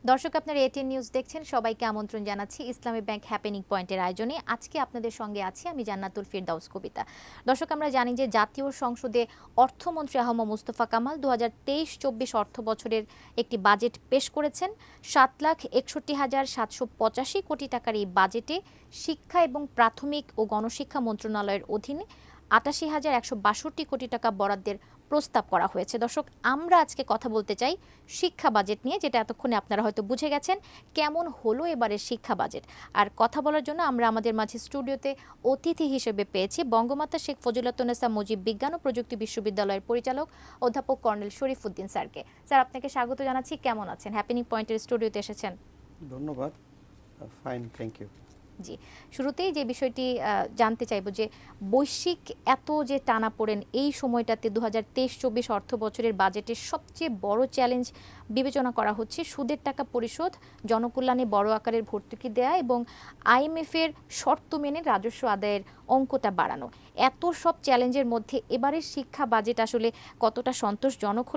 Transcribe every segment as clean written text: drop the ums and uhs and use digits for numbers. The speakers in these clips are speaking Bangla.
দর্শক, আপনারা এটিএন নিউজ দেখছেন। সবাইকে আমন্ত্রণ জানাচ্ছি ইসলামী ব্যাংক হ্যাপেনিং পয়েন্টের আয়োজনে। আজকে আপনাদের সঙ্গে আছি আমি জান্নাতুল ফিরদাউস কবিতা। দর্শক, আমরা জানি যে জাতীয় সংসদে অর্থমন্ত্রী আহম মুস্তফা কামাল 2023-24 অর্থ বছরের একটি বাজেট পেশ করেছেন। 7,61,785 কোটি টাকার এই বাজেটে শিক্ষা এবং প্রাথমিক ও গণশিক্ষা মন্ত্রণালয়ের অধীনে 88,162 কোটি টাকা বরাদ্দের প্রস্তাব করা হয়েছে। দর্শক, আমরা আজকে কথা বলতে চাই শিক্ষা বাজেট নিয়ে, যেটা এতক্ষণে আপনারা হয়তো বুঝে গেছেন কেমন হলো এবারের শিক্ষা বাজেট। আর কথা বলার জন্য আমরা আমাদের মাঝে স্টুডিওতে অতিথি হিসেবে পেয়েছি বঙ্গমাতা শেখ ফজিলাতুন্নেসা মুজিব বিজ্ঞান ও প্রযুক্তি বিশ্ববিদ্যালয়ের পরিচালক অধ্যাপক কর্নেল শরীফউদ্দিন স্যারকে। স্যার, আপনাকে স্বাগত জানাচ্ছি। কেমন আছেন? হ্যাপেনিং পয়েন্টের স্টুডিওতে এসেছেন। ধন্যবাদ। Fine, thank you. জি, শুরুতেই যে বিষয়টি জানতে চাইব যে বৈশ্বিক এত যে টানাপোড়েন এই সময়টাতে 2023-24 অর্থ বছরের বাজেটের সবচেয়ে বড় চ্যালেঞ্জ বিবেচনা করা হচ্ছে সুদের টাকা পরিশোধ, জনকল্যাণে বড় আকারের ভর্তুকি দেয়া এবং আইএমএফের শর্ত মেনে রাজস্ব আদায়ের অঙ্কটা বাড়ানো। এত সব চ্যালেঞ্জের মধ্যে এবারের শিক্ষা বাজেট আসলে কতটা সন্তোষজনক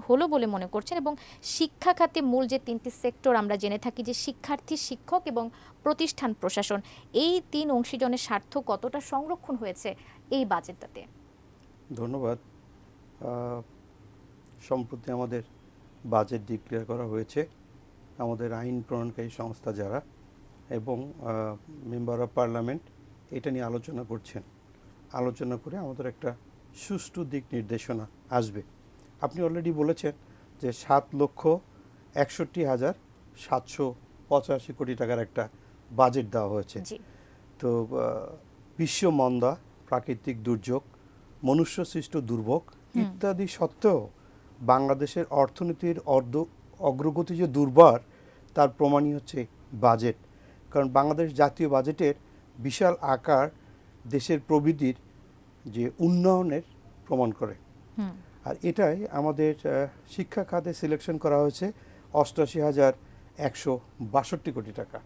হলো বলে মনে করছেন, এবং শিক্ষা খাতে মূল যে তিনটি সেক্টর আমরা জেনে থাকি যে শিক্ষার্থী, শিক্ষক এবং প্রতিষ্ঠান প্রশাসন, এই তিন অংশীজনের স্বার্থ কতটা সংরক্ষণ হয়েছে এই বাজেটটাতে? ধন্যবাদ। সম্প্রতি আমাদের বাজেট ডিক্লেয়ার করা হয়েছে। আমাদের আইন প্রণয়নকারী সংস্থা যারা এবং মেম্বার অফ পার্লামেন্ট এটা নিয়ে আলোচনা করছেন। আলোচনা করে আমাদের একটা সুষ্ঠু দিক নির্দেশনা আসবে। আপনি অলরেডি বলেছেন যে 7,61,785 কোটি টাকার একটা বাজেট দেওয়া হয়েছে। তো বিশ্ব মন্দা, প্রাকৃতিক দুর্যোগ, মনুষ্যসৃষ্ট দুর্ভোগ ইত্যাদি সত্ত্বেও বাংলাদেশের অর্থনীতির অগ্রগতি যে দুর্বার তার প্রমাণই হচ্ছে বাজেট। কারণ বাংলাদেশ জাতীয় বাজেটের বিশাল আকার দেশের প্রবৃদ্ধির যে উন্নয়নের প্রমাণ করে। আর এটাই আমাদের শিক্ষা খাতে সিলেকশন করা হয়েছে 88,162 কোটি টাকা।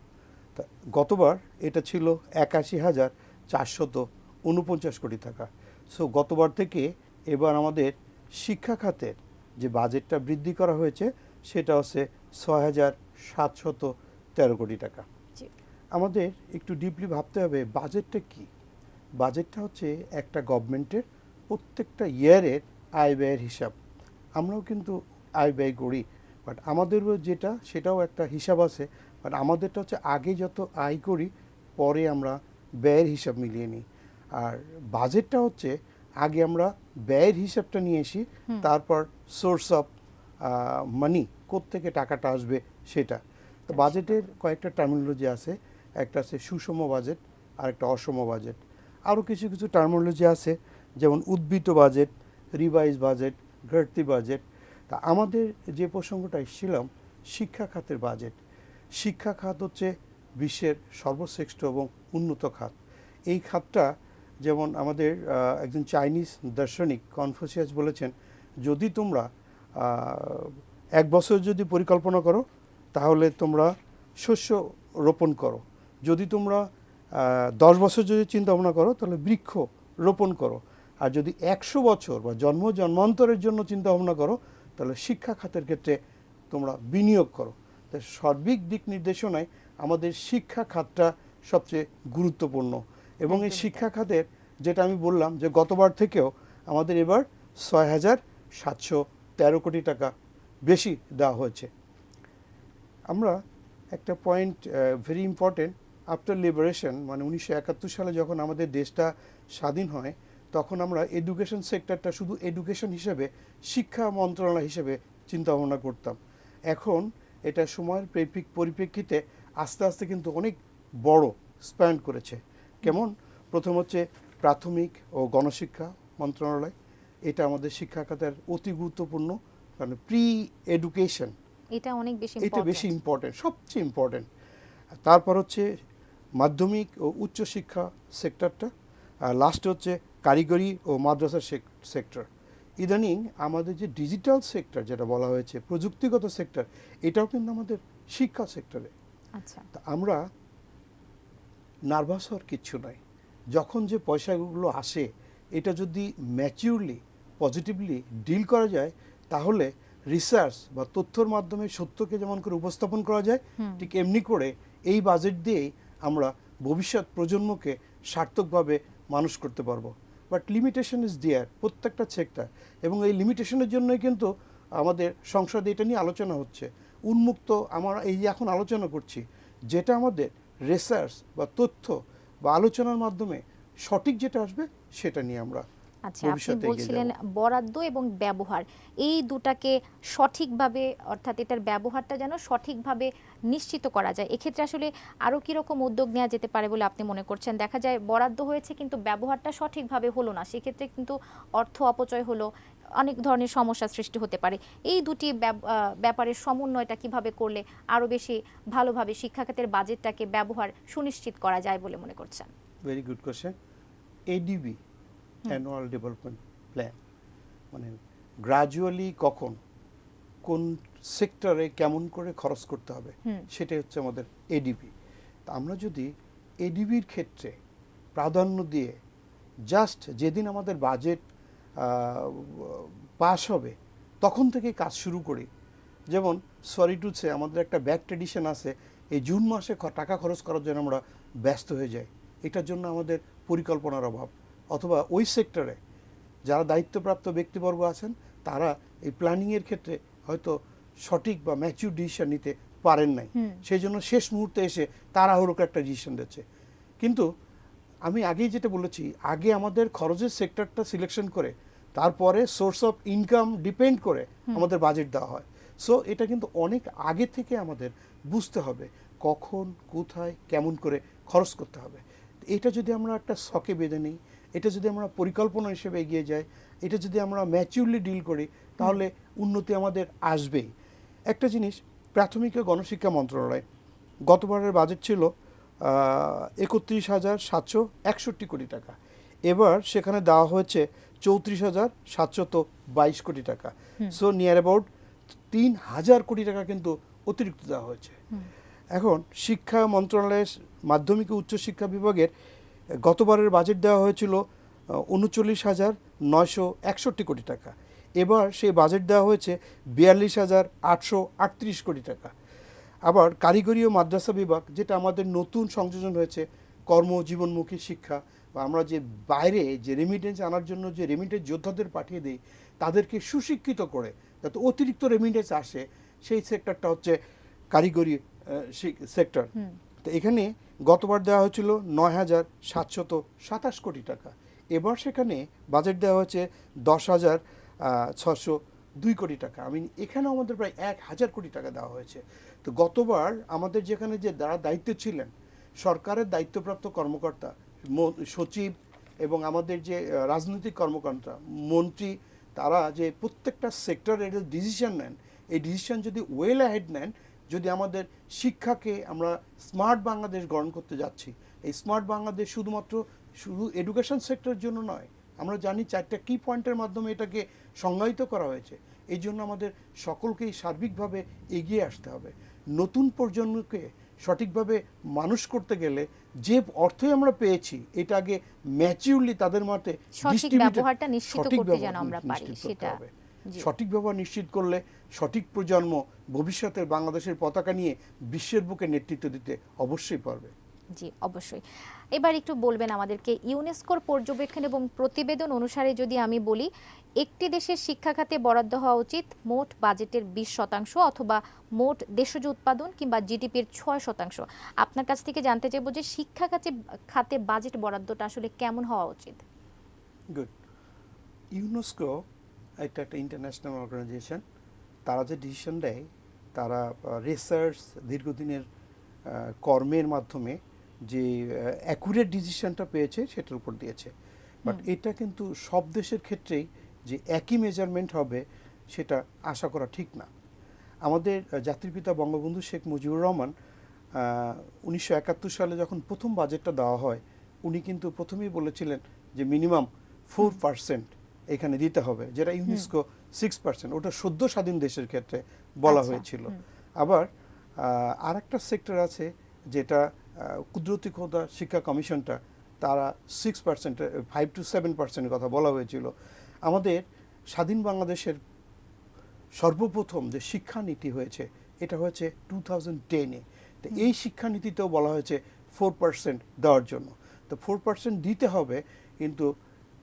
তা গতবার এটা ছিল 81,449 কোটি টাকা। সো গতবার থেকে এবার আমাদের শিক্ষা খাতের যে বাজেটটা বৃদ্ধি করা হয়েছে সেটা হচ্ছে 6,713 কোটি টাকা। আমাদের একটু ডিপলি ভাবতে হবে বাজেটটা কি। বাজেটটা হচ্ছে একটা গভর্নমেন্টের প্রত্যেকটা ইয়ারের আয় ব্যয়ের হিসাব। আমরাও কিন্তু আয় ব্যয় করি, বাট আমাদেরও যেটা সেটাও একটা হিসাব আছে। বাট আমাদেরটা হচ্ছে আগে যত আয় করি পরে আমরা ব্যয়ের হিসাব মিলিয়ে নিই। আর বাজেটটা হচ্ছে আগে আমরা ব্যয়ের হিসাবটা নিয়ে আসি, তারপর সোর্স অফ মানি, কোত্থেকে টাকাটা আসবে সেটা। তো বাজেটের কয়েকটা টার্মিনোলজি আছে। একটা আছে সুষম বাজেট, আর একটা অসম বাজেট। আরও কিছু কিছু টার্মিনোলজি আছে, যেমন উদ্বৃত্ত বাজেট, রিভাইজ বাজেট, ঘাটতি বাজেট। তা আমাদের যে প্রসঙ্গটা এসেছিলাম শিক্ষা খাতের বাজেট। শিক্ষা খাত হচ্ছে বিশ্বের সর্বশ্রেষ্ঠ এবং উন্নত খাত। এই খাতটা যেমন আমাদের একজন চাইনিজ দার্শনিক কনফুসিয়াস বলেছেন, যদি তোমরা 1 বছর যদি পরিকল্পনা করো তাহলে তোমরা শস্য রোপণ করো, যদি তোমরা 10 বছর যদি চিন্তা ভাবনা করো তাহলে বৃক্ষ রোপণ করো, আর যদি 100 বছর বা জন্মান্তরের জন্য চিন্তা ভাবনা করো তাহলে শিক্ষা খাতের ক্ষেত্রে তোমরা বিনিয়োগ করো। তাই সার্বিক দিক নির্দেশনায় আমাদের শিক্ষা খাতটা সবচেয়ে গুরুত্বপূর্ণ। এবং এই শিক্ষা খাতের যেটা আমি বললাম যে গতবার থেকেও আমাদের এবার 6,713 কোটি টাকা বেশি দেওয়া হয়েছে। আমরা একটা point very important, after liberation মানে 1971 সালে যখন আমাদের দেশটা স্বাধীন হয় তখন আমরা এডুকেশন সেক্টরটা শুধু এডুকেশন হিসেবে, শিক্ষা মন্ত্রণালয় হিসেবে চিন্তা ভাবনা করতাম। এখন এটা সময়ের পরিপ্রেক্ষিতে আস্তে আস্তে কিন্তু অনেক বড় স্প্যান করেছে। কেমন? প্রথম হচ্ছে প্রাথমিক ও গণশিক্ষা মন্ত্রণালয়। এটা আমাদের শিক্ষা খাতের অতি গুরুত্বপূর্ণ, কারণ প্রি এডুকেশন এটা অনেক বেশি ইম্পর্টেন্ট, সবচেয়ে ইম্পর্টেন্ট। তারপর হচ্ছে মাধ্যমিক ও উচ্চশিক্ষা সেক্টরটা, আর লাস্টে হচ্ছে কারিগরি ও মাদ্রাসা সেক্টর। ইদানিং আমাদের যে ডিজিটাল সেক্টর যেটা বলা হয়েছে, প্রযুক্তিগত সেক্টর, এটাও কিন্তু আমাদের শিক্ষা সেক্টরে। আচ্ছা, তা আমরা নার্ভাস হওয়ার কিচ্ছু নয়। যখন যে পয়সাগুলো আসে এটা যদি ম্যাচিউরলি পজিটিভলি ডিল করা যায় তাহলে রিসার্চ বা তথ্যর মাধ্যমে সত্যকে যেমন করে উপস্থাপন করা যায়, ঠিক এমনি করে এই বাজেট দিয়েই আমরা ভবিষ্যৎ প্রজন্মকে সার্থকভাবে মানুষ করতে পারবো। বাট লিমিটেশন ইজ দেয়ার প্রত্যেকটা সেক্টর, এবং এই লিমিটেশনের জন্যই কিন্তু আমাদের সংসদে এটা নিয়ে আলোচনা হচ্ছে। উন্মুক্ত আমরা এই যে এখন আলোচনা করছি, যেটা আমাদের রিসার্চ বা তথ্য বা আলোচনার মাধ্যমে সঠিক যেটা আসবে সেটা নিয়ে আমরা আচ্ছা, আপনি ভবিষ্যতে এগিয়ে বলছিলেন যাব। বরাদ্দ এবং ব্যবহার, এই দুটাকে সঠিকভাবে, অর্থাৎ এটার ব্যবহারটা যেন সঠিকভাবে নিশ্চিত করা যায়। এক্ষেত্রে আসলে আরও কীরকম উদ্যোগ নেওয়া যেতে পারে বলে আপনি মনে করছেন? দেখা যায় বরাদ্দ হয়েছে কিন্তু ব্যবহারটা সঠিকভাবে হলো না, সেক্ষেত্রে কিন্তু অর্থ অপচয় হলো, অনেক ধরনের সমস্যা সৃষ্টি হতে পারে। এই দুটি ব্যাপারের সমন্বয়টা কিভাবে করলে আরও বেশি ভালোভাবে শিক্ষা খাতের বাজেটটাকে ব্যবহার সুনিশ্চিত করা যায় বলে মনে করছেন? Very good question. ADB, annual development plan, মানে গ্রাজুয়ালি কখন কোন সেক্টরে কেমন করে খরচ করতে হবে, সেটাই হচ্ছে আমাদের এডিবি। তা আমরা যদি এডিবির ক্ষেত্রে প্রাধান্য দিয়ে জাস্ট যেদিন আমাদের বাজেট পাস হবে তখন থেকে কাজ শুরু করি, যেমন সরি টু সে আমাদের একটা ব্যাক ট্রেডিশন আছে, এই জুন মাসে টাকা খরচ করার জন্য আমরা ব্যস্ত হয়ে যাই। এটার জন্য আমাদের পরিকল্পনার অভাব, অথবা ওই সেক্টরে যারা দায়িত্বপ্রাপ্ত ব্যক্তিবর্গ আছেন তারা এই প্ল্যানিংয়ের ক্ষেত্রে হয়তো সঠিক বা ম্যাচিউর ডিসিশন নিতে পারেন নাই, সেই জন্য শেষ মুহূর্তে এসে তাড়াহুড়ো করে একটা ডিসিশন দিচ্ছে। কিন্তু আমি আগেই যেটা বলেছি, আগে আমাদের খরচের সেক্টরটা সিলেকশন করে তারপরে সোর্স অফ ইনকাম ডিপেন্ড করে আমাদের বাজেট দেওয়া হয়। সো এটা কিন্তু অনেক আগে থেকে আমাদের বুঝতে হবে কখন কোথায় কেমন করে খরচ করতে হবে। এটা যদি আমরা একটা শখে বেঁধে নিই, এটা যদি আমরা পরিকল্পনা হিসেবে এগিয়ে যাই, এটা যদি আমরা ম্যাচিউরলি ডিল করি, তাহলে উন্নতি আমাদের আসবেই। একটা জিনিস, প্রাথমিক ও গণশিক্ষা মন্ত্রণালয় গতবারের বাজেট ছিল ৩১,৭৬১ কোটি টাকা, এবার সেখানে দেওয়া হয়েছে ৩৪,৭22 কোটি টাকা। সো নিয়ার অ্যাবাউট ৩,০০০ কোটি টাকা কিন্তু অতিরিক্ত দেওয়া হয়েছে। এখন শিক্ষা মন্ত্রণালয়ের মাধ্যমিক ও উচ্চশিক্ষা বিভাগের গতবারের বাজেট দেওয়া হয়েছিল ৩৯,৯৬১ কোটি টাকা, এবার সেই বাজেট দেওয়া হয়েছে ৪২,৮৩৮ কোটি টাকা। আবার কারিগরি ও মাদ্রাসা বিভাগ, যেটা আমাদের নতুন সংযোজন হয়েছে, কর্মজীবনমুখী শিক্ষা, বা আমরা যে বাইরে যে রেমিটেন্স আনার জন্য যে রেমিটেন্স যোদ্ধাদের পাঠিয়ে দিই তাদেরকে সুশিক্ষিত করে যাতে অতিরিক্ত রেমিটেন্স আসে, সেই সেক্টরটা হচ্ছে কারিগরি সেক্টর। তো এখানে গতবার দেওয়া হয়েছিল ৯,৭২৭ কোটি টাকা, এবার সেখানে বাজেট দেওয়া হয়েছে ১০,৬০২ কোটি টাকা। এখানেও আমাদের প্রায় ১,০০০ কোটি টাকা দেওয়া হয়েছে। তো গতবার আমাদের যেখানে যে যারা দায়িত্ব ছিলেন, সরকারের দায়িত্বপ্রাপ্ত কর্মকর্তা, সচিব এবং আমাদের যে রাজনৈতিক কর্মকর্তা, মন্ত্রী, তারা যে প্রত্যেকটা সেক্টরের ডিসিশন নেন, এই ডিসিশন যদি ওয়েল অ্যাহেড নেন, যদি আমাদের শিক্ষাকে আমরা স্মার্ট বাংলাদেশ গঠন করতে যাচ্ছি, এই স্মার্ট বাংলাদেশ শুধু এডুকেশন সেক্টরের জন্য নয়, আমরা জানি 4টা কি পয়েন্টের মাধ্যমে এটাকে সংজ্ঞায়িত করা হয়েছে। এই জন্য আমাদের সকলকেই সার্বিকভাবে এগিয়ে আসতে হবে। নতুন প্রজন্মকে সঠিকভাবে মানুষ করতে গেলে যে অর্থই আমরা পেয়েছি, এটা আগে ম্যাচিউরলি তাদের মাঠে সঠিক ব্যবহারটা নিশ্চিত করতে যেন আমরা পারি, সেটা সঠিক ব্যবহার নিশ্চিত করলে সঠিক প্রজন্ম ভবিষ্যতের বাংলাদেশের পতাকা নিয়ে বিশ্বের বুকে নেতৃত্ব দিতে অবশ্যই পারবে। জি, অবশ্যই। এবার একটু বলবেন আমাদেরকে, ইউনেস্কোর পর্যবেক্ষণ এবং প্রতিবেদন অনুসারে যদি আমি বলি, একটি দেশের শিক্ষা খাতে বরাদ্দ হওয়া উচিত মোট বাজেটের 20% অথবা মোট দেশজ উৎপাদন কিংবা জিডিপির 6%। আপনার কাছ থেকে জানতে চাইব যে শিক্ষা খাতে বাজেট বরাদ্দটা আসলে কেমন হওয়া উচিত? গুড। ইউনেস্কো এটা একটা ইন্টারন্যাশনাল অর্গানাইজেশন, তারা যে ডিসিশন দেয়, তারা রিসার্চ, দীর্ঘদিনের কর্মের মাধ্যমে যে অ্যাকুরেট ডিসিশনটা পেয়েছে সেটার উপর দিয়েছে। বাট এটা কিন্তু সব দেশের ক্ষেত্রেই যে একই মেজারমেন্ট হবে সেটা আশা করা ঠিক না। আমাদের জাতির পিতা বঙ্গবন্ধু শেখ মুজিবুর রহমান 1971 সালে যখন প্রথম বাজেটটা দেওয়া হয়, উনি কিন্তু প্রথমেই বলেছিলেন যে মিনিমাম 4% এখানে দিতে হবে, যেটা ইউনেস্কো 6%, ওটা সদ্য স্বাধীন দেশের ক্ষেত্রে বলা হয়েছিল। আবার আর একটা সেক্টর আছে যেটা কুদরতি খোদা শিক্ষা কমিশনটা, তারা 6%, 5 to 7% কথা বলা হয়েছিল। আমাদের স্বাধীন বাংলাদেশের সর্বপ্রথম যে শিক্ষানীতি হয়েছে এটা হয়েছে 2010-এ। তো এই শিক্ষানীতিতেও বলা হয়েছে 4% দেওয়ার জন্য। তো 4% দিতে হবে, কিন্তু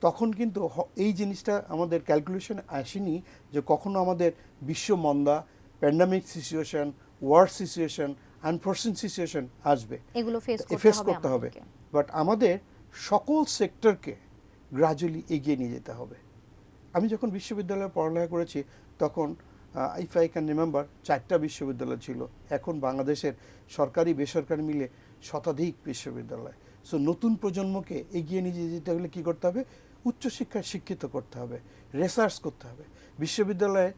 তখন কিন্তু এই জিনিসটা আমাদের ক্যালকুলেশন আসেনি যে কখনো আমাদের বিশ্ব মন্দা, pandemic situation, war situation, unforeseen situation আসবে, এগুলো ফেস করতে হবে। বাট আমাদের সকল সেক্টরকে গ্রাজুয়ালি এগিয়ে নিয়ে যেতে হবে। আমি যখন বিশ্ববিদ্যালয়ে পড়ালেখা করেছি তখন ইফ আই ক্যান রিমেম্বার 4টা বিশ্ববিদ্যালয় ছিল। এখন বাংলাদেশের সরকারি বেসরকারি মিলে শতাধিক বিশ্ববিদ্যালয়। সো নতুন প্রজন্মকে এগিয়ে নিয়ে যেতে হলে কী করতে হবে? উচ্চশিক্ষায় শিক্ষিত করতে হবে, রিসার্চ করতে হবে। বিশ্ববিদ্যালয়ের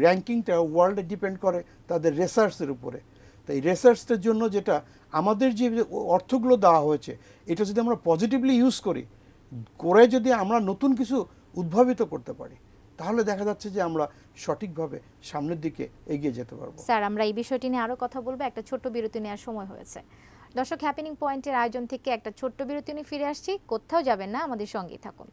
র্যাঙ্কিংটা ওয়ার্ল্ডে ডিপেন্ড করে তাদের রিসার্চের উপরে। তো এই রিসার্চের জন্য যেটা আমাদের যে অর্থগুলো দেওয়া হয়েছে, এটা যদি আমরা পজিটিভলি ইউজ করি, করে যদি আমরা নতুন কিছু উদ্ভাবিত করতে পারি, তাহলে দেখা যাচ্ছে যে আমরা সঠিকভাবে সামনের দিকে এগিয়ে যেতে পারবো। স্যার, আমরা এই বিষয়টি নিয়ে আরো কথা বলবো, একটা ছোট্ট বিরতি নেওয়ার সময় হয়েছে। দর্শক, হ্যাপেনিং পয়েন্টের আয়োজন থেকে একটা ছোট্ট বিরতি নিয়ে ফিরে আসছি, কোথাও যাবেন না, আমাদের সঙ্গেই থাকুন।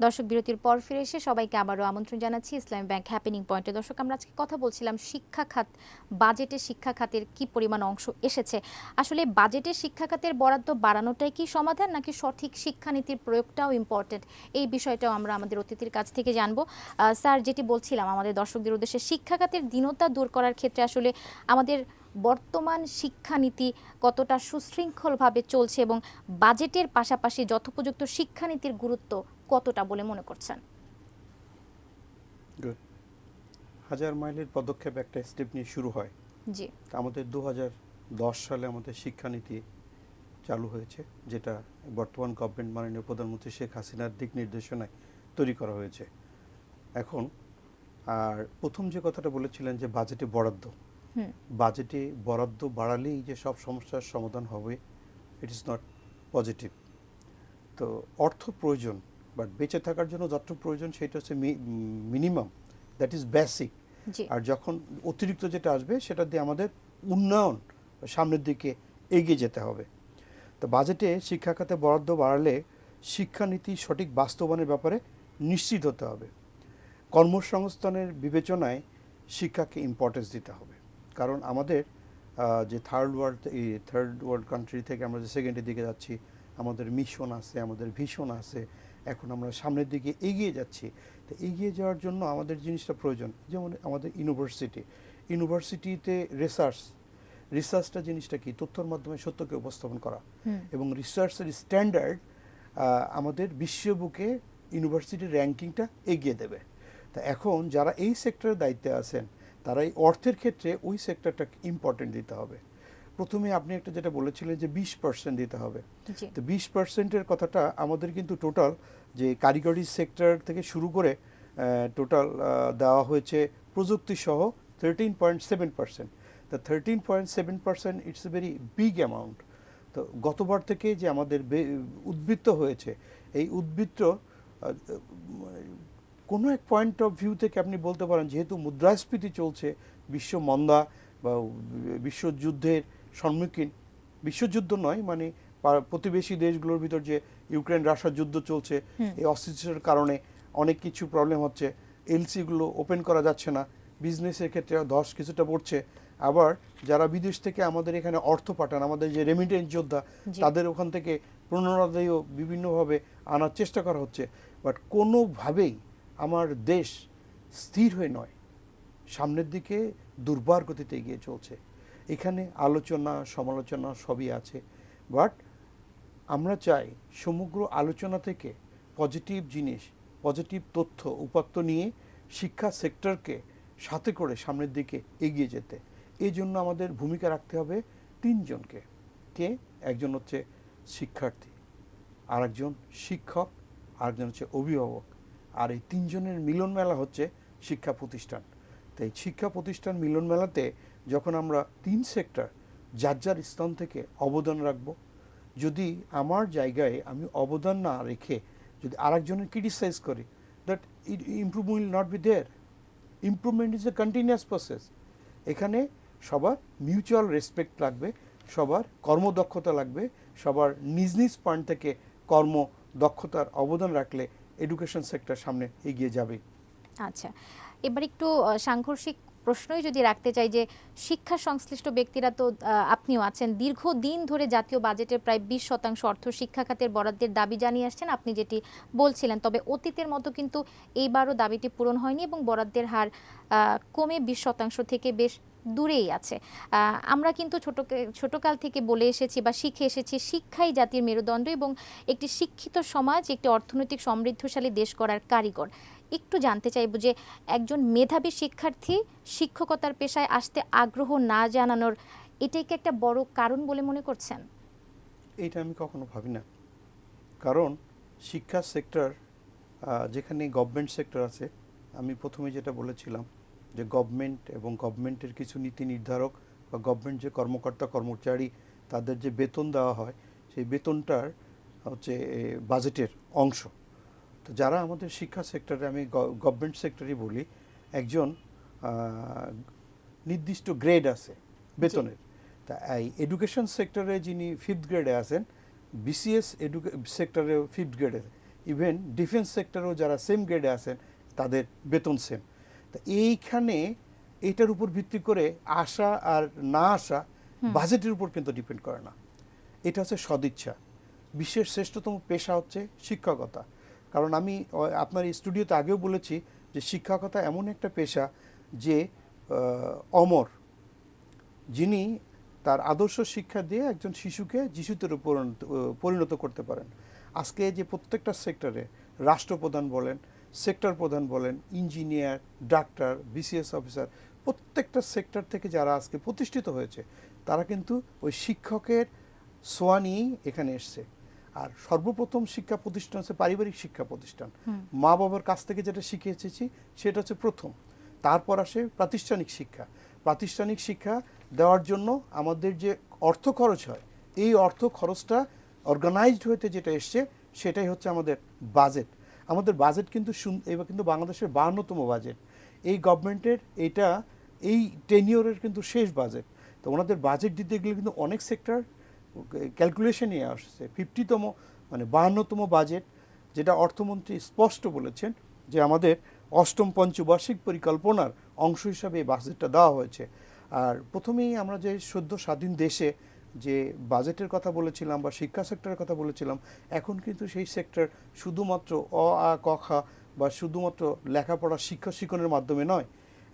দর্শক, বিরতির পর ফিরে এসে সবাইকে আবারও আমন্ত্রণ জানাচ্ছি ইসলামী ব্যাংক হ্যাপেনিং পয়েন্টে। দর্শক, আমরা আজকে কথা বলছিলাম শিক্ষা খাত, বাজেটে শিক্ষা খাতের কি পরিমাণ অংশ এসেছে। আসলে বাজেটে শিক্ষা খাতের বরাদ্দ বাড়ানোটাই কি সমাধান, নাকি সঠিক শিক্ষানীতির প্রয়োগটাও ইম্পর্টেন্ট? এই বিষয়টাও আমরা আমাদের অতিথির কাছ থেকে জানবো। স্যার, যেটি বলছিলাম আমাদের দর্শকদের উদ্দেশ্যে, শিক্ষা খাতের দীনতা দূর করার ক্ষেত্রে আসলে আমাদের বর্তমান শিক্ষানীতি কতটা সুশৃঙ্খলভাবে চলছে এবং বাজেটের পাশাপাশি যথোপযুক্ত শিক্ষানীতির গুরুত্ব কতটা বলে মনে করছেন? হাজার মাইলের পদক্ষেপ একটা স্টেপ নিয়ে শুরু হয়। জি, আমাদের 2010 সালে আমাদের শিক্ষানীতি চালু হয়েছে, যেটা বর্তমান গভর্নমেন্ট মাননীয় প্রধানমন্ত্রী শেখ হাসিনার দিক নির্দেশনায় তৈরি করা হয়েছে। এখন আর প্রথম যে কথাটা বলেছিলেন যে বাজেটে বরাদ্দ, বাজেটে বরাদ্দ বাড়ালেই যে সব সমস্যার সমাধান হবে, ইট ইজ নট পজিটিভ। তো অর্থ প্রয়োজন, বাট বেঁচে থাকার জন্য যতটুকু প্রয়োজন সেটা হচ্ছে মিনিমাম, দ্যাট ইজ বেসিক। আর যখন অতিরিক্ত যেটা আসবে সেটা দিয়ে আমাদের উন্নয়ন সামনের দিকে এগিয়ে যেতে হবে। তো বাজেটে শিক্ষা খাতে বরাদ্দ বাড়ালে শিক্ষানীতি সঠিক বাস্তবায়নের ব্যাপারে নিশ্চিত হতে হবে। কর্মসংস্থানের বিবেচনায় শিক্ষাকে ইম্পর্টেন্স দিতে হবে, কারণ আমাদের যে থার্ড ওয়ার্ল্ড কান্ট্রি থেকে আমরা যে সেকেন্ডের দিকে যাচ্ছি, আমাদের মিশন আছে, আমাদের ভিশন আছে, এখন আমরা সামনের দিকে এগিয়ে যাচ্ছি। তো এগিয়ে যাওয়ার জন্য আমাদের জিনিসটা প্রয়োজন। যেমন আমাদের ইউনিভার্সিটিতে রিসার্চটা জিনিসটা কি? তথ্যের মাধ্যমে সত্যকে উপস্থাপন করা, এবং রিসার্চের স্ট্যান্ডার্ড আমাদের বিশ্ববুকে ইউনিভার্সিটির র্যাঙ্কিংটা এগিয়ে দেবে। তা এখন যারা এই সেক্টরের দায়িত্বে আছেন, তারা এই অর্থের ক্ষেত্রে ওই সেক্টরটা ইম্পর্টেন্ট দিতে হবে। প্রথমে আপনি একটা যেটা বলেছিলেন যে 20% দিতে হবে, তো 20%-এর কথাটা আমাদের কিন্তু টোটাল যে কারিগরি সেক্টর থেকে শুরু করে টোটাল দেওয়া হয়েছে প্রযুক্তি সহ 13.7%। তো 13.7% it's a very big amount. তো গতবার থেকে যে আমাদের উদ্বৃত্ত হয়েছে, এই উদ্বৃত্ত কোনো এক পয়েন্ট অফ ভিউ থেকে আপনি বলতে পারেন, যেহেতু মুদ্রাস্ফীতি চলছে, বিশ্ব মন্দা বা বিশ্বযুদ্ধের সম্মুখীন, বিশ্বযুদ্ধ নয় মানে প্রতিবেশী দেশগুলোর ভিতর যে ইউক্রেন রাশিয়ার যুদ্ধ চলছে, এই অস্থিরতার কারণে অনেক কিছু প্রবলেম হচ্ছে, এলসিগুলো ওপেন করা যাচ্ছে না, বিজনেসের ক্ষেত্রে ধস কিছুটা পড়ছে। আবার যারা বিদেশ থেকে আমাদের এখানে অর্থ পাঠান, আমাদের যে রেমিটেন্স যোদ্ধা, তাদের ওখান থেকে পুনরুদ্ধারও বিভিন্নভাবে আনার চেষ্টা করা হচ্ছে। বাট কোনোভাবেই আমার দেশ স্থির হয়ে নয়, সামনের দিকে দুর্বার গতিতে এগিয়ে চলছে। এখানে আলোচনা সমালোচনা সবই আছে, বাট আমরা চাই সমগ্র আলোচনা থেকে পজিটিভ জিনিস পজিটিভ তথ্য উপাত্ত নিয়ে শিক্ষা সেক্টরকে সাথে করে সামনের দিকে এগিয়ে যেতে। এই জন্য আমাদের ভূমিকা রাখতে হবে তিনজনকে। কে? একজন হচ্ছে শিক্ষার্থী, আরেকজন শিক্ষক, আরেকজন হচ্ছে অভিভাবক, আর এই তিনজনের মিলন মেলা হচ্ছে শিক্ষা প্রতিষ্ঠান। তাই শিক্ষা প্রতিষ্ঠান মিলন মেলাতে যখন আমরা তিন সেক্টর যার যার স্থান থেকে অবদান রাখব, যদি আমার জায়গায় আমি অবদান না রেখে যদি আরেকজনের ক্রিটিসাইজ করি, that improvement will not be there. Improvement is a continuous process. এখানে সবার মিউচুয়াল রেসপেক্ট লাগবে, সবার কর্মদক্ষতা লাগবে, সবার নিজ নিজ পয়েন্ট থেকে কর্মদক্ষতার অবদান রাখলে এডুকেশন সেক্টর সামনে এগিয়ে যাবে। আচ্ছা, এবার একটু সাংঘর্ষিক প্রশ্নই যদি রাখতে চাই যে শিক্ষা সংশ্লিষ্ট ব্যক্তিরা তো আপনিও আছেন, দীর্ঘদিন ধরে জাতীয় বাজেটের প্রায় 20% অর্থ শিক্ষা খাতের বরাদ্দের দাবি জানিয়ে আসছেন আপনি যেটি বলছিলেন। তবে অতীতের মতো কিন্তু এইবারও দাবিটি পূরণ হয়নি এবং বরাদ্দের হার কমে 20% থেকে বেশ দূরেই আছে। আমরা কিন্তু ছোটকাল থেকে বলে এসেছি বা শিখে এসেছি শিক্ষাই জাতির মেরুদণ্ড এবং একটি শিক্ষিত সমাজ একটি অর্থনৈতিক সমৃদ্ধশালী দেশ করার কারিগর। একটু জানতে চাইব যে একজন মেধাবী শিক্ষার্থী শিক্ষকতার পেশায় আসতে আগ্রহ না জানানোর এটাই কি একটা বড় কারণ বলে মনে করছেন? এইটা আমি কখনো ভাবি না। কারণ শিক্ষা সেক্টর যেখানে গভর্নমেন্ট সেক্টর আছে, আমি প্রথমে যেটা বলেছিলাম যে গভর্নমেন্ট এবং গভর্নমেন্টের কিছু নীতি নির্ধারক বা গভর্নমেন্ট যে কর্মকর্তা কর্মচারী তাদের যে বেতন দেওয়া হয় সেই বেতনটার হচ্ছে বাজেটের অংশ। তো যারা আমাদের শিক্ষা সেক্টরে, আমি গভর্নমেন্ট সেক্টরই বলি, একজন নির্দিষ্ট গ্রেড আছে বেতনের। তা এই এডুকেশন সেক্টরে যিনি 5th গ্রেডে আছেন, বিসিএস সেক্টরেও 5th গ্রেডে, ইভেন ডিফেন্স সেক্টরেও যারা সেম গ্রেডে আছেন তাদের বেতন সেম। তা এইখানে এইটার উপর ভিত্তি করে আসা আর না আসা বাজেটের উপর কিন্তু ডিপেন্ড করে না। এটা হচ্ছে সদিচ্ছা। বিশ্বের শ্রেষ্ঠতম পেশা হচ্ছে শিক্ষকতা। কারণ আমি আপনার এই স্টুডিওতে আগেও বলেছি যে শিক্ষকতা এমন একটা পেশা যে অমর, যিনি তার আদর্শ শিক্ষা দিয়ে একজন শিশুকে যিশুতে পরিণত করতে পারেন। আজকে যে প্রত্যেকটা সেক্টরে রাষ্ট্রপ্রধান বলেন, সেক্টর প্রধান বলেন, ইঞ্জিনিয়ার, ডাক্তার, বিসিএস অফিসার, প্রত্যেকটা সেক্টর থেকে যারা আজকে প্রতিষ্ঠিত হয়েছে তারা কিন্তু ওই শিক্ষকের ছোঁয়া নিয়েই এখানে এসছে। আর সর্বপ্রথম শিক্ষা প্রতিষ্ঠান হচ্ছে পারিবারিক শিক্ষা প্রতিষ্ঠান। মা বাবার কাছ থেকে যেটা শিখে এসেছি সেটা হচ্ছে প্রথম। তারপর আসে প্রাতিষ্ঠানিক শিক্ষা। প্রাতিষ্ঠানিক শিক্ষা দেওয়ার জন্য আমাদের যে অর্থ খরচ হয়, এই অর্থ খরচটা অর্গানাইজড হতে যেটা এসছে সেটাই হচ্ছে আমাদের বাজেট। আমাদের বাজেট কিন্তু এবার কিন্তু বাংলাদেশের 52তম বাজেট। এই গভর্নমেন্টের এটা এই টেনিওরের কিন্তু শেষ বাজেট। তো ওনাদের বাজেট দিতে গেলে কিন্তু অনেক সেক্টর ক্যালকুলেশন নিয়ে আসছে। 50তম মানে 52তম বাজেট, যেটা অর্থমন্ত্রী স্পষ্ট বলেছেন যে আমাদের 8ম পঞ্চবার্ষিক পরিকল্পনার অংশ হিসাবে এই বাজেটটা দেওয়া হয়েছে। আর প্রথমেই আমরা যে সদ্য স্বাধীন দেশে যে বাজেটের কথা বলেছিলাম বা শিক্ষা সেক্টরের কথা বলেছিলাম, এখন কিন্তু সেই সেক্টর শুধুমাত্র অ আ ক খ বা শুধুমাত্র লেখাপড়া শিক্ষণের মাধ্যমে নয়,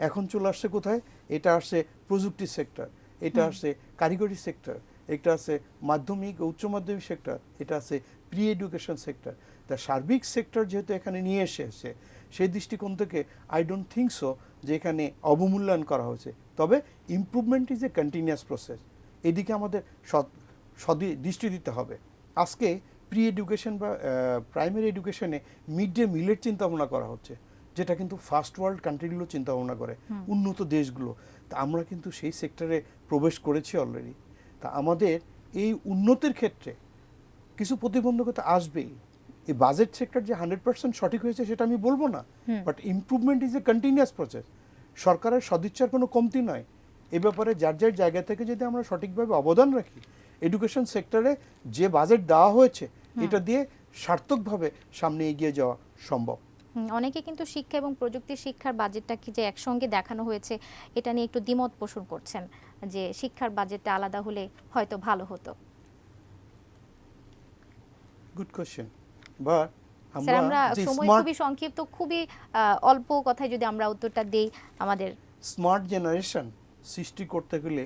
এখন চলে আসছে কোথায়? এটা আসছে প্রযুক্তি সেক্টর, এটা আসছে কারিগরি সেক্টর, এটা আছে মাধ্যমিক ও উচ্চ মাধ্যমিক সেক্টর, এটা আছে প্রি এডুকেশন সেক্টর। তা সার্বিক সেক্টর যেহেতু এখানে নিয়ে এসেছে, সেই দৃষ্টিকোণ থেকে আই ডোন্ট থিঙ্ক সো যে এখানে অবমূল্যায়ন করা হয়েছে। তবে improvement is a continuous process, এদিকে আমাদের দৃষ্টি দিতে হবে। আজকে প্রি এডুকেশন বা প্রাইমারি এডুকেশনে মিড ডে মিলের চিন্তাভাবনা করা হচ্ছে, যেটা কিন্তু ফার্স্ট ওয়ার্ল্ড কান্ট্রিগুলো চিন্তাভাবনা করে, উন্নত দেশগুলো। তা আমরা কিন্তু সেই সেক্টরে প্রবেশ করেছি অলরেডি। তা আমাদের এই উন্নতির ক্ষেত্রে কিছু প্রতিবন্ধকতা আসবেই। এই বাজেট সেক্টর যে 100% সঠিক হয়েছে সেটা আমি বলবো না, but improvement is a continuous process. সরকারের সদিচ্ছার কোনো কমতি নয়। এ ব্যাপারে যার যার জায়গা থেকে যদি আমরা সঠিকভাবে অবদান রাখি, এডুকেশন সেক্টরে যে বাজেট দেওয়া হয়েছে এটা দিয়ে সার্থকভাবে সামনে এগিয়ে যাওয়া সম্ভব। অনেকে কিন্তু শিক্ষা এবং প্রযুক্তি শিক্ষার বাজেটটাকে যে একসঙ্গে দেখানো হয়েছে এটা নিয়ে একটু দ্বিমত পোষণ করছেন যে শিক্ষার বাজেটটা আলাদা হলে হয়তো ভালো হতো। Good question. বাট স্যার, আমরা সময় খুবই সংক্ষিপ্ত, খুবই অল্প কথায় যদি আমরা উত্তরটা দেই, আমাদের স্মার্ট জেনারেশন সৃষ্টি করতে গেলে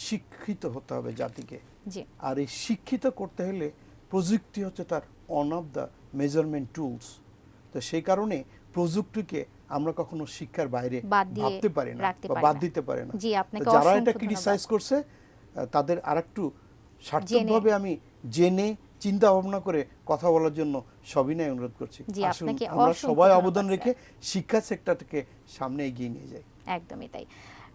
শিক্ষিত হতে হবে জাতিকে। জি। আর এই শিক্ষিত করতে হলে প্রযুক্তি হচ্ছে তার one of the measurement tools. তো সেই কারণে প্রযুক্তিকে আমরা কখনো শিক্ষার বাইরে বাদ দিয়ে ভাবতে পারি না রাখতে বা পারি বাদ না। দিতে পারি না। জি, আপনাকে তো যারা অসংখ্য এটা ধন্যবাদ। ক্রিটিসাইজ করছে তাদের আরেকটু সার্থকভাবে আমি জেনে চিন্তা ভাবনা করে কথা বলার জন্য সবিনয় অনুরোধ করছি। জি, আসুন আপনাকে আমরা অসংখ্য সবাই ধন্যবাদ, অবদান স্যার। রেখে শিক্ষা সেক্টরটাকে সামনে এগিয়ে নিয়ে যাই। একদমই তাই।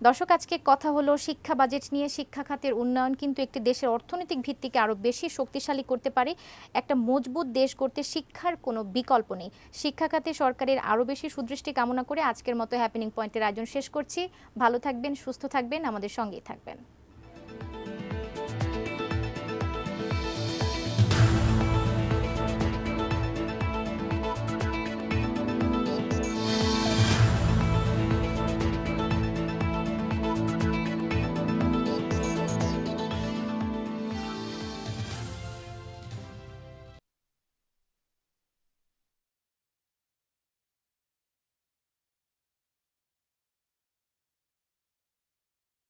দর্শক, আজকে কথা হলো শিক্ষা বাজেট নিয়ে। শিক্ষা খাতের উন্নয়ন কিন্তু একটি দেশের অর্থনৈতিক ভিত্তিকে আরো বেশি শক্তিশালী করতে পারে। একটা মজবুত দেশ গড়তে শিক্ষার কোনো বিকল্প নেই। শিক্ষা খাতে সরকারের আরো বেশি সুদৃষ্টি কামনা করে আজকের মতো হ্যাপেনিং পয়েন্টের আয়োজন শেষ করছি। ভালো থাকবেন, সুস্থ থাকবেন, আমাদের সঙ্গেই থাকবেন।